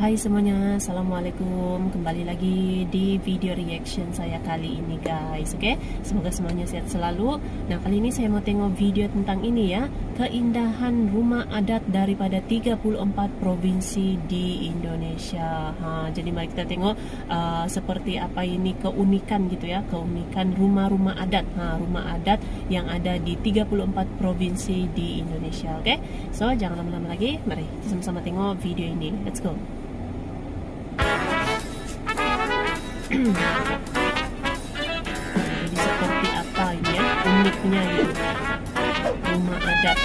Hai semuanya, Assalamualaikum. Kembali lagi di video reaction saya kali ini guys. Oke, semoga semuanya sehat selalu. Nah, kali ini saya mau tengok video tentang ini ya, keindahan rumah adat daripada 34 provinsi di Indonesia. Jadi mari kita tengok seperti apa ini keunikan gitu ya, keunikan rumah-rumah adat. Rumah adat yang ada di 34 provinsi di Indonesia. Oke, so jangan lama-lama lagi, mari kita sama-sama tengok video ini. Let's go. Jadi seperti apa ini ya, uniknya gitu, rumah adat.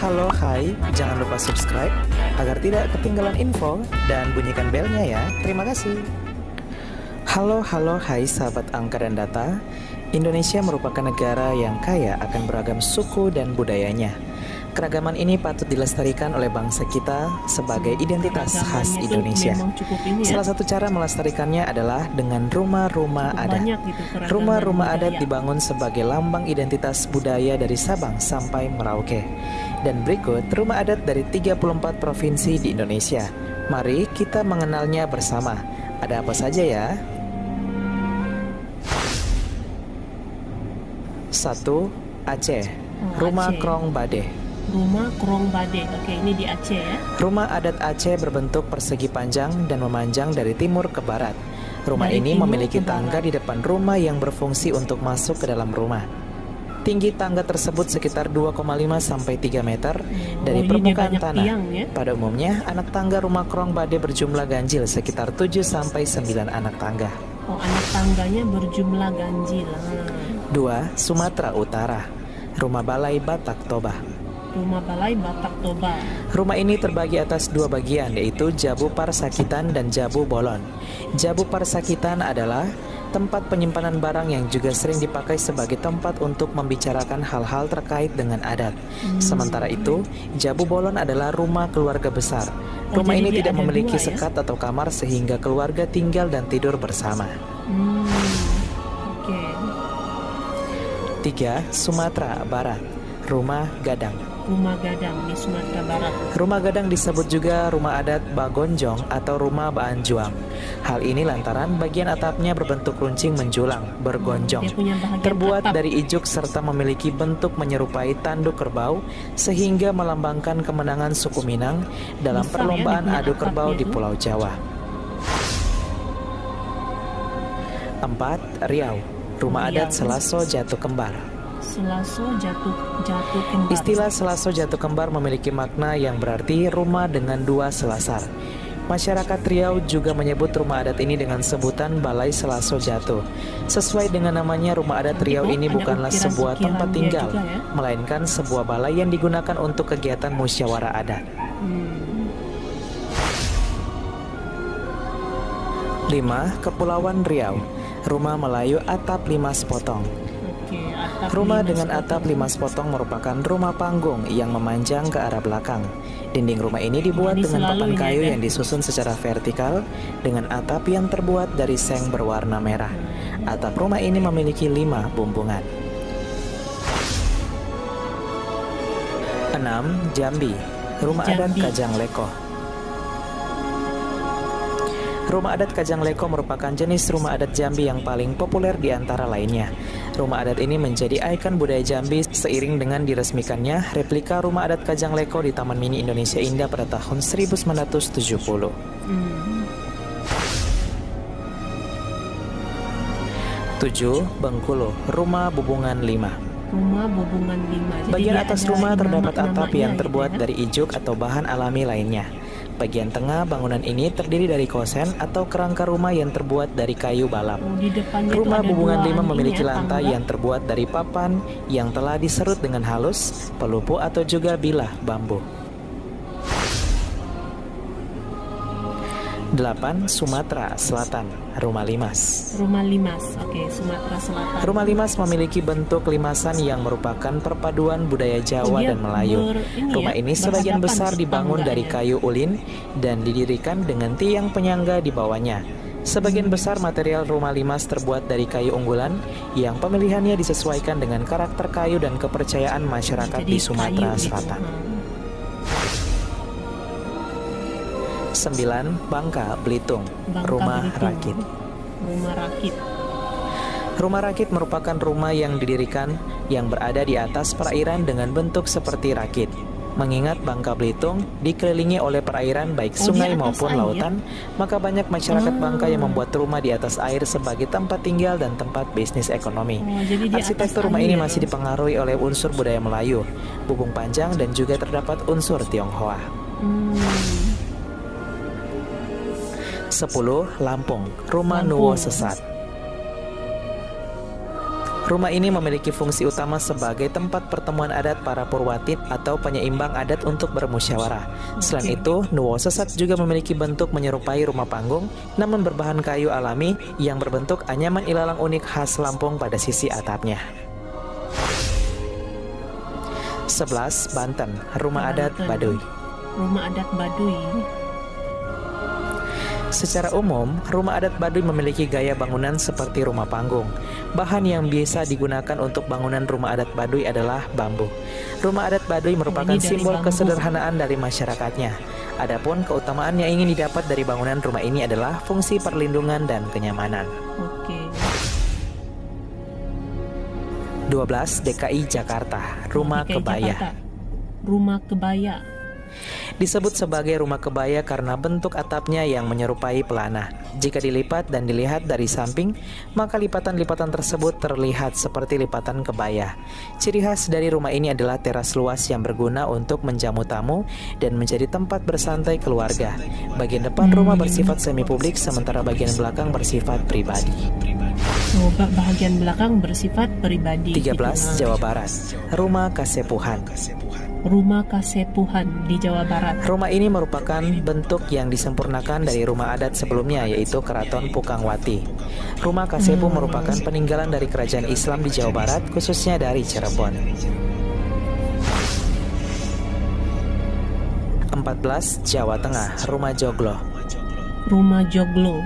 Halo, hai, jangan lupa subscribe agar tidak ketinggalan info dan bunyikan belnya ya. Terima kasih. Halo, hai sahabat angka dan data. Indonesia merupakan negara yang kaya akan beragam suku dan budayanya. Keragaman ini patut dilestarikan oleh bangsa kita sebagai identitas khas Indonesia. Salah satu cara melestarikannya adalah dengan rumah-rumah adat. Rumah-rumah adat dibangun sebagai lambang identitas budaya dari Sabang sampai Merauke. Dan berikut rumah adat dari 34 provinsi di Indonesia. Mari kita mengenalnya bersama. Ada apa saja ya? 1. Aceh, Rumah Aceh. Krong Bade. Rumah Krong Bade. Oke, ini di Aceh ya. Rumah adat Aceh berbentuk persegi panjang dan memanjang dari timur ke barat. Rumah Dari ini timur memiliki ke barat. tangga di depan rumah yang berfungsi untuk masuk ke dalam rumah. Tinggi tangga tersebut sekitar 2,5 sampai 3 meter dari ini permukaan banyak tanah. tiang, ya? Pada umumnya, anak tangga rumah Krong Bade berjumlah ganjil sekitar 7 sampai 9 anak tangga. Oh, anak tangganya berjumlah ganjil. 2. Sumatera Utara, Rumah Balai Batak Toba. Rumah Balai Batak Toba. Rumah ini terbagi atas dua bagian, yaitu Jabu Parsakitan dan Jabu Bolon. Jabu Parsakitan adalah tempat penyimpanan barang yang juga sering dipakai sebagai tempat untuk membicarakan hal-hal terkait dengan adat. Sementara itu, Jabu Bolon adalah rumah keluarga besar. Rumah jadi ini dia tidak ada memiliki dua, ya? sekat atau kamar sehingga keluarga tinggal dan tidur bersama. Oke. 3. Sumatera Barat, Rumah Gadang. Rumah Gadang di Sumatera Barat. Rumah Gadang disebut juga rumah adat Bagonjong atau rumah Baanjuang. Hal ini lantaran bagian atapnya berbentuk runcing menjulang, bergonjong. Dia punya bahagian Terbuat atap. dari ijuk serta memiliki bentuk menyerupai tanduk kerbau sehingga melambangkan kemenangan suku Minang dalam Besar ya, perlombaan dia punya adu kerbau atapnya di tuh. Pulau Jawa. 4. Riau, Rumah Riau. adat Selaso Jatuh Kembar. Selaso jatuh kembar. Istilah Selaso Jatuh Kembar memiliki makna yang berarti rumah dengan dua selasar. Masyarakat Riau juga menyebut rumah adat ini dengan sebutan Balai Selaso Jatuh. Sesuai dengan namanya, rumah adat Riau ini ada bukanlah ukiran-ukiran sebuah tempat dia tinggal, juga ya? melainkan sebuah balai yang digunakan untuk kegiatan musyawarah adat. 5. Kepulauan Riau, Rumah Melayu Atap 5 Sepotong. Oke, atap Rumah 5 dengan sepotong. atap 5 sepotong merupakan rumah panggung yang memanjang ke arah belakang. Dinding rumah ini dibuat Jadi dengan selalu papan ini kayu ada. yang disusun secara vertikal dengan atap yang terbuat dari seng berwarna merah. Atap rumah ini memiliki 5 bumbungan. 6. Jambi, Rumah adat Jambi. Kajang Leko. Rumah adat Kajang Leko merupakan jenis rumah adat Jambi yang paling populer di antara lainnya. Rumah adat ini menjadi ikon budaya Jambi seiring dengan diresmikannya replika rumah adat Kajang Leko di Taman Mini Indonesia Indah pada tahun 1970. 7. Bengkulu, Rumah Bubungan 5. Rumah Bubungan 5. Jadi Bagian dia atas ada rumah terdapat nama-namanya atap yang gitu terbuat ya? dari ijuk atau bahan alami lainnya. Bagian tengah bangunan ini terdiri dari kosen atau kerangka rumah yang terbuat dari kayu balap. Oh, di depannya tuh Rumah ada Bubungan 5 dua memiliki ini ya, lantai tangga. yang terbuat dari papan yang telah diserut dengan halus, pelupu atau juga bilah bambu. 8. Sumatera Selatan, Rumah Limas. Rumah Limas. Oke, Sumatera Selatan. Rumah Limas memiliki bentuk limasan yang merupakan perpaduan budaya Jawa dia dan Melayu. Rumah ini sebagian berhadapan besar dibangun dari tangganya. kayu ulin dan didirikan dengan tiang penyangga di bawahnya. Sebagian besar material rumah limas terbuat dari kayu unggulan yang pemilihannya disesuaikan dengan karakter kayu dan kepercayaan masyarakat Jadi di Sumatera kayu gitu. Selatan. 9. Bangka Belitung, Bangka rumah Belitung. rakit. Rumah rakit. Rumah rakit merupakan rumah yang didirikan yang berada di atas perairan dengan bentuk seperti rakit. Mengingat Bangka Belitung dikelilingi oleh perairan baik Oh, di sungai atas maupun air? lautan, maka banyak masyarakat Bangka yang membuat rumah di atas air sebagai tempat tinggal dan tempat bisnis ekonomi. Oh, jadi di Arsitektur atas rumah ini air. masih dipengaruhi oleh unsur budaya Melayu, bubung panjang, dan juga terdapat unsur Tionghoa. 10. Lampung, rumah Lampung. Nuwo Sesat. Rumah ini memiliki fungsi utama sebagai tempat pertemuan adat para Purwatit atau penyeimbang adat untuk bermusyawarah. Selain itu, Nuwo Sesat juga memiliki bentuk menyerupai rumah panggung, namun berbahan kayu alami yang berbentuk anyaman ilalang unik khas Lampung pada sisi atapnya. 11. Banten, rumah adat Banten. Baduy. Rumah adat Baduy. Secara umum, rumah adat Baduy memiliki gaya bangunan seperti rumah panggung. Bahan yang biasa digunakan untuk bangunan rumah adat Baduy adalah bambu. Rumah adat Baduy merupakan ini dari simbol bambu. kesederhanaan dari masyarakatnya. Adapun keutamaan yang ingin didapat dari bangunan rumah ini adalah fungsi perlindungan dan kenyamanan. Oke. 12. DKI Jakarta, rumah DKI kebaya. Jakarta. Rumah kebaya. Disebut sebagai rumah kebaya karena bentuk atapnya yang menyerupai pelana. Jika dilipat dan dilihat dari samping, maka lipatan-lipatan tersebut terlihat seperti lipatan kebaya. Ciri khas dari rumah ini adalah teras luas yang berguna untuk menjamu tamu dan menjadi tempat bersantai keluarga. Bagian depan rumah bersifat semi publik, sementara bagian belakang bersifat pribadi. Oh, bagian belakang bersifat pribadi. 13. gitu. Jawa Barat, rumah Kasepuhan. Rumah Kasepuhan di Jawa Barat. Rumah ini merupakan bentuk yang disempurnakan dari rumah adat sebelumnya, yaitu Keraton Pukangwati. Rumah Kasepuh merupakan peninggalan dari kerajaan Islam di Jawa Barat, khususnya dari Cirebon. 14. Jawa Tengah, rumah Joglo. Rumah Joglo.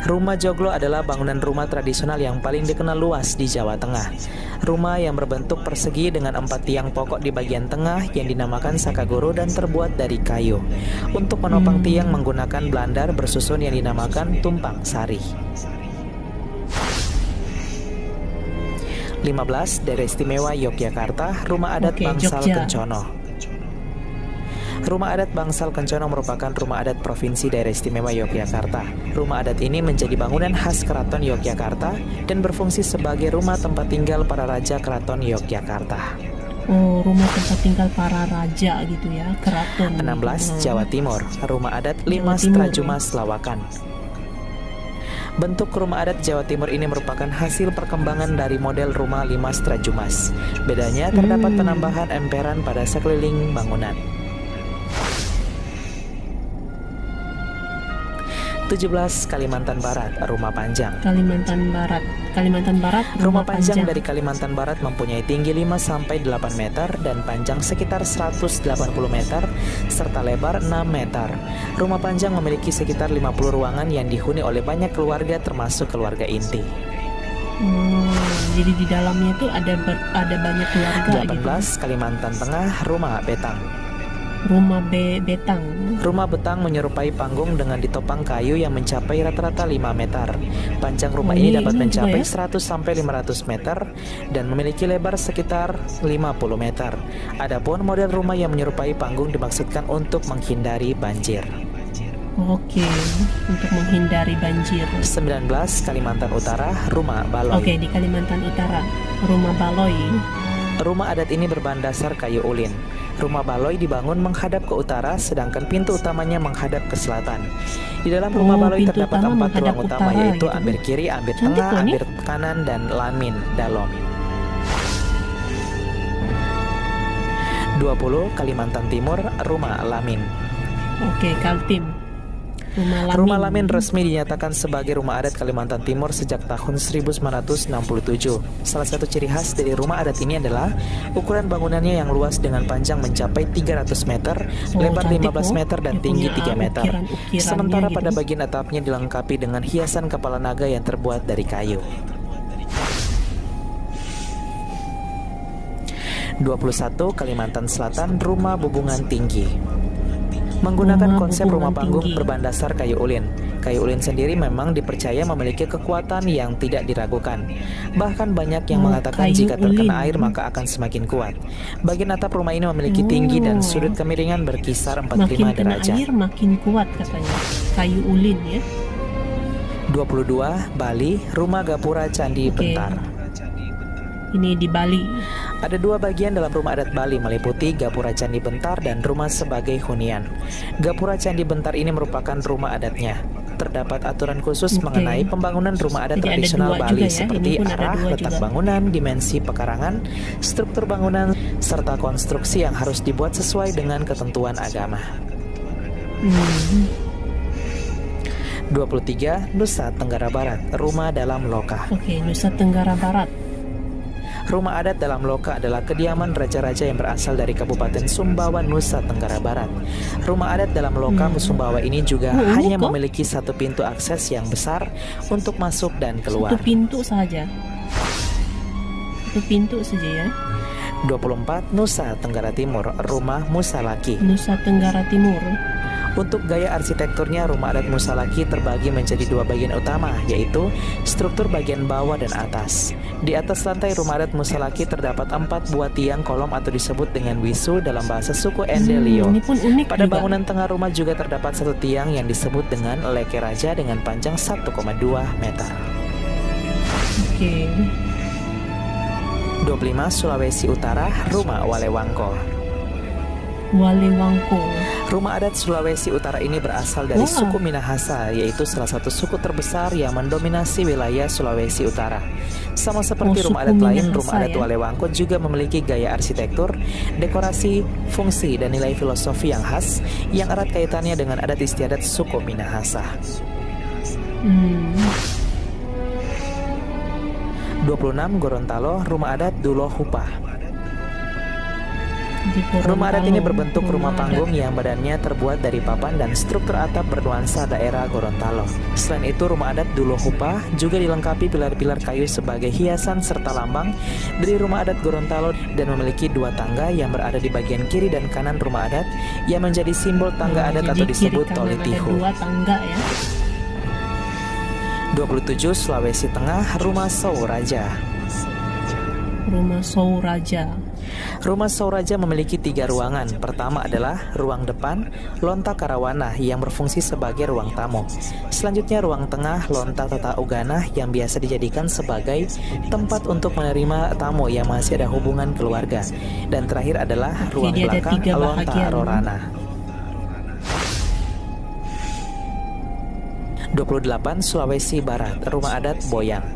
Rumah Joglo adalah bangunan rumah tradisional yang paling dikenal luas di Jawa Tengah. Rumah yang berbentuk persegi dengan 4 tiang pokok di bagian tengah yang dinamakan sakagoro dan terbuat dari kayu. Untuk menopang tiang menggunakan blandar bersusun yang dinamakan tumpang sari. 15. Daerah Istimewa Yogyakarta, rumah adat Oke, Bangsal Jogja. Kencono. Rumah adat Bangsal Kencono merupakan rumah adat Provinsi Daerah Istimewa Yogyakarta. Rumah adat ini menjadi bangunan khas Keraton Yogyakarta dan berfungsi sebagai rumah tempat tinggal para raja Keraton Yogyakarta. Oh, rumah tempat tinggal para raja gitu ya, keraton. 16. Jawa Timur, rumah adat Limas Timur, Trajumas Lawakan. Bentuk rumah adat Jawa Timur ini merupakan hasil perkembangan dari model rumah Limas Trajumas. Bedanya terdapat penambahan emperan pada sekeliling bangunan. 17. Kalimantan Barat, rumah panjang. Kalimantan Barat. Kalimantan Barat. Rumah panjang dari Kalimantan Barat mempunyai tinggi 5-8 meter dan panjang sekitar 180 meter serta lebar 6 meter. Rumah panjang memiliki sekitar 50 ruangan yang dihuni oleh banyak keluarga termasuk keluarga inti. Jadi di dalamnya itu ada banyak keluarga 18. gitu. Kalimantan Tengah, rumah Betang. Rumah Betang. Rumah betang menyerupai panggung dengan ditopang kayu yang mencapai rata-rata 5 meter. Panjang rumah ini dapat mencapai 100 sampai 500 meter dan memiliki lebar sekitar 50 meter. Adapun model rumah yang menyerupai panggung dimaksudkan untuk menghindari banjir. Oke, untuk menghindari banjir. 19. Kalimantan Utara, rumah Baloy. Oke, di Kalimantan Utara, rumah Baloy. Rumah adat ini berbahan dasar kayu ulin. Rumah Baloy dibangun menghadap ke utara, sedangkan pintu utamanya menghadap ke selatan. Di dalam rumah Baloy pintu terdapat utama 4 ruang utama, utara yaitu gitu. ambir kiri, ambir Cantik tengah, loh ini. ambir kanan, dan lamin dalom. 20. Kalimantan Timur, rumah Lamin. Oke, Kaltim. Rumah Lamin resmi dinyatakan sebagai rumah adat Kalimantan Timur sejak tahun 1967. Salah satu ciri khas dari rumah adat ini adalah ukuran bangunannya yang luas dengan panjang mencapai 300 meter, lebar 15 meter dan tinggi 3 meter. Sementara pada bagian atapnya dilengkapi dengan hiasan kepala naga yang terbuat dari kayu. 21. Kalimantan Selatan, rumah Bubungan Tinggi. Menggunakan konsep rumah berhubungan panggung tinggi. berbahan dasar kayu ulin. Kayu ulin sendiri memang dipercaya memiliki kekuatan yang tidak diragukan. Bahkan banyak yang mengatakan kayu jika terkena ulin. air maka akan semakin kuat. Bagian atap rumah ini memiliki tinggi dan sudut kemiringan berkisar 45 Makin kena derajat. air makin kuat katanya. Kayu ulin ya. 22. Bali, Rumah Gapura Candi Oke. Bentar. Ini di Bali. Ada dua bagian dalam rumah adat Bali, meliputi Gapura Candi Bentar dan rumah sebagai hunian. Gapura Candi Bentar ini merupakan rumah adatnya. Terdapat aturan khusus Oke. mengenai pembangunan rumah adat Jadi ada tradisional dua Bali juga ya, seperti ini pun ada arah, dua letak juga. bangunan, dimensi pekarangan, struktur bangunan, serta konstruksi yang harus dibuat sesuai dengan ketentuan agama. 23. Nusa Tenggara Barat, Rumah Dalam Loka. Oke, Nusa Tenggara Barat. Rumah adat dalam Loka adalah kediaman raja-raja yang berasal dari Kabupaten Sumbawa, Nusa Tenggara Barat. Rumah adat dalam Loka Sumbawa ini juga hanya kok? memiliki satu pintu akses yang besar untuk masuk dan keluar. Satu pintu saja. Satu pintu saja ya. 24. Nusa Tenggara Timur, Rumah Musalaki. Nusa Tenggara Timur. Untuk gaya arsitekturnya, rumah adat Musalaki terbagi menjadi dua bagian utama, yaitu struktur bagian bawah dan atas. Di atas lantai rumah adat Musalaki terdapat 4 buah tiang kolom atau disebut dengan wisu dalam bahasa suku Endelio. Ini pun unik Pada juga. bangunan tengah rumah juga terdapat satu tiang yang disebut dengan leke raja dengan panjang 1,2 meter. Oke. 25. Sulawesi Utara, Rumah Walewangko. Walewangko. Rumah adat Sulawesi Utara ini berasal dari Wow. suku Minahasa, yaitu salah satu suku terbesar yang mendominasi wilayah Sulawesi Utara. Sama seperti Oh, rumah suku adat lain, Minahasa rumah adat ya. Walewangko juga memiliki gaya arsitektur, dekorasi, fungsi, dan nilai filosofi yang khas yang erat kaitannya dengan adat istiadat suku Minahasa. 26. Gorontalo, Rumah Adat Dulo Hupah. Di Rumah adat ini Gorontalo, berbentuk rumah adat. panggung yang badannya terbuat dari papan dan struktur atap bernuansa daerah Gorontalo. Selain itu, rumah adat Dulo Hupah juga dilengkapi pilar-pilar kayu sebagai hiasan serta lambang dari rumah adat Gorontalo dan memiliki 2 tangga yang berada di bagian kiri dan kanan rumah adat yang menjadi simbol tangga adat Jadi atau disebut kiri kanan Tolitihu. ada 2 tangga ya. 27. Sulawesi Tengah, Rumah Sauraja. Rumah Sauraja. Rumah Sauraja memiliki 3 ruangan. Pertama adalah ruang depan, Lonta Karawana yang berfungsi sebagai ruang tamu. Selanjutnya ruang tengah, Lonta Tata Ugana yang biasa dijadikan sebagai tempat untuk menerima tamu yang masih ada hubungan keluarga. Dan terakhir adalah ruang Jadi ada belakang, 3 Lonta bahagian. Rorana. 28. Sulawesi Barat, Rumah Adat Boyang.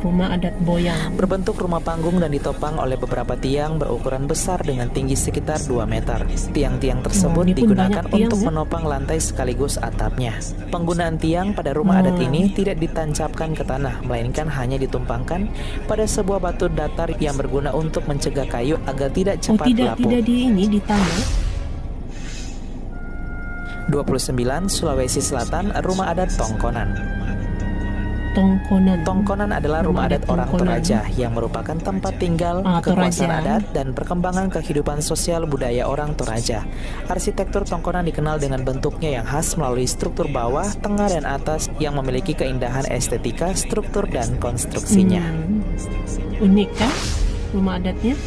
Rumah adat Boyang. Berbentuk rumah panggung dan ditopang oleh beberapa tiang berukuran besar dengan tinggi sekitar 2 meter. Tiang-tiang tersebut ini pun digunakan banyak tiang, untuk ya? menopang lantai sekaligus atapnya. Penggunaan tiang pada rumah adat ini tidak ditancapkan ke tanah, melainkan hanya ditumpangkan pada sebuah batu datar yang berguna untuk mencegah kayu agar tidak Oh, cepat tidak lapuk. di tanah. 29. Sulawesi Selatan, Rumah Adat Tongkonan. Tongkonan. Tongkonan adalah rumah adat orang Tongkonan. Toraja yang merupakan tempat tinggal, kekuasaan Toraja. adat, dan perkembangan kehidupan sosial budaya orang Toraja. Arsitektur Tongkonan dikenal dengan bentuknya yang khas melalui struktur bawah, tengah, dan atas yang memiliki keindahan estetika, struktur, dan konstruksinya. Unik kan rumah adatnya?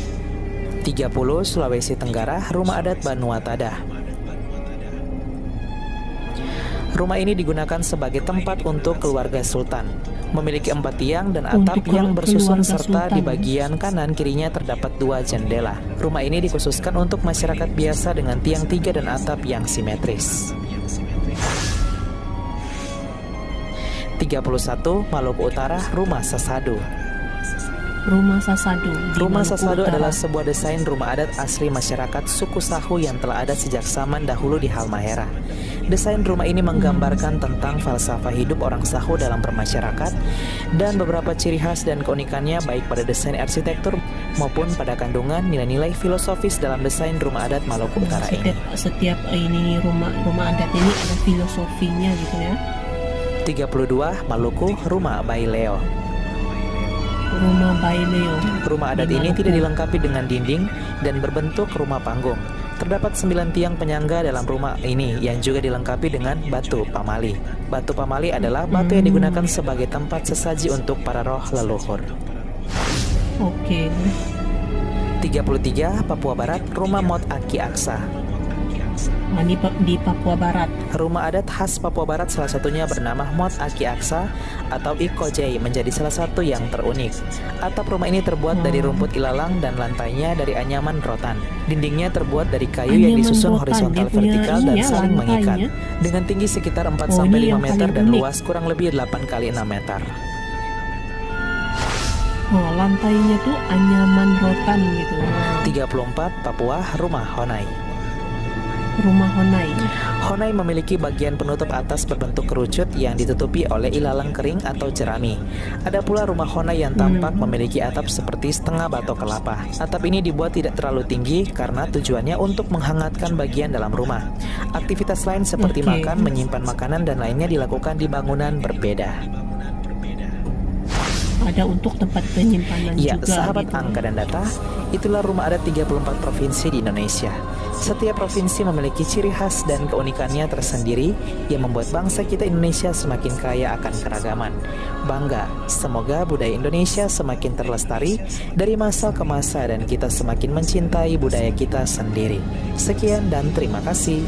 30. Sulawesi Tenggara, Rumah Adat Banuatadah. Rumah ini digunakan sebagai tempat untuk keluarga sultan. Memiliki 4 tiang dan atap Untuk yang bersusun keluarga serta di sultan. bagian kanan kirinya terdapat 2 jendela. Rumah ini dikhususkan untuk masyarakat biasa dengan tiang 3 dan atap yang simetris. 31. Maluku Utara, Rumah Sasado. Rumah Sasado. di Rumah Maluku Sasado Utara. adalah sebuah desain rumah adat asli masyarakat suku Sahu yang telah ada sejak zaman dahulu di Halmahera. Desain rumah ini menggambarkan tentang falsafah hidup orang Sahu dalam bermasyarakat dan beberapa ciri khas dan keunikannya baik pada desain arsitektur maupun pada kandungan nilai-nilai filosofis dalam desain rumah adat Maluku Utara ini. Setiap ini rumah adat ini ada filosofinya gitu ya. 32. Maluku, Rumah Baileo. Rumah Baileo. Rumah adat Di ini Maluku. tidak dilengkapi dengan dinding dan berbentuk rumah panggung. Terdapat 9 tiang penyangga dalam rumah ini yang juga dilengkapi dengan batu pamali. Batu pamali adalah batu yang digunakan sebagai tempat sesaji untuk para roh leluhur. Oke. 33 Papua Barat, Rumah Mot Aki Aksa. Nah, di Papua Barat. Rumah adat khas Papua Barat salah satunya bernama Mot Aki Aksa atau Ikojai menjadi salah satu yang terunik. Atap rumah ini terbuat dari rumput ilalang dan lantainya dari anyaman rotan. Dindingnya terbuat dari kayu yang disusun horizontal vertikal dan saling mengikat. Dengan tinggi sekitar 4-5 meter dan luas kurang lebih 8 kali 6 meter. Oh, lantainya tuh anyaman rotan gitu. 34 Papua, Rumah Honai. Rumah Honai. Honai memiliki bagian penutup atas berbentuk kerucut yang ditutupi oleh ilalang kering atau jerami. Ada pula rumah Honai yang tampak memiliki atap seperti setengah batok kelapa. Atap ini dibuat tidak terlalu tinggi karena tujuannya untuk menghangatkan bagian dalam rumah. Aktivitas lain seperti makan, menyimpan makanan dan lainnya dilakukan di bangunan berbeda. Ada untuk tempat penyimpanan Ya, juga sahabat gitu. angka dan data, itulah rumah adat 34 provinsi di Indonesia. Setiap provinsi memiliki ciri khas dan keunikannya tersendiri yang membuat bangsa kita Indonesia semakin kaya akan keragaman. Bangga, semoga budaya Indonesia semakin terlestari dari masa ke masa dan kita semakin mencintai budaya kita sendiri. Sekian dan terima kasih.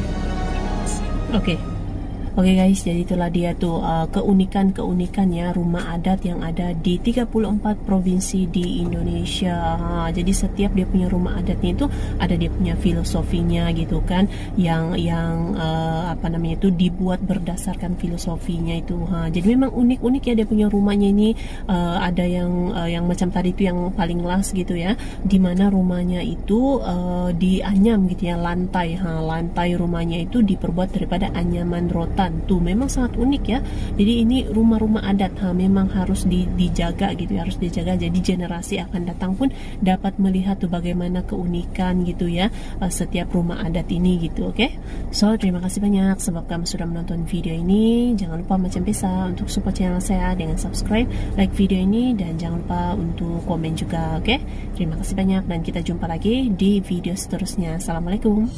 Oke guys, jadi itulah dia tuh keunikan-keunikannya rumah adat yang ada di 34 provinsi di Indonesia. Jadi setiap dia punya rumah adatnya itu ada dia punya filosofinya gitu kan, yang itu dibuat berdasarkan filosofinya itu. Jadi memang unik-unik ya dia punya rumahnya ini. Ada yang macam tadi itu yang paling last gitu ya, dimana rumahnya itu dianyam gitu ya, lantai rumahnya itu diperbuat daripada anyaman rotan. Tuh memang sangat unik ya. Jadi ini rumah-rumah adat memang harus dijaga gitu ya, harus dijaga. Jadi generasi akan datang pun dapat melihat tuh bagaimana keunikan gitu ya setiap rumah adat ini gitu. Oke. So terima kasih banyak sebab kamu sudah menonton video ini. Jangan lupa macam biasa untuk support channel saya dengan subscribe, like video ini, dan jangan lupa untuk komen juga. Oke. Terima kasih banyak dan kita jumpa lagi di video seterusnya. Assalamualaikum.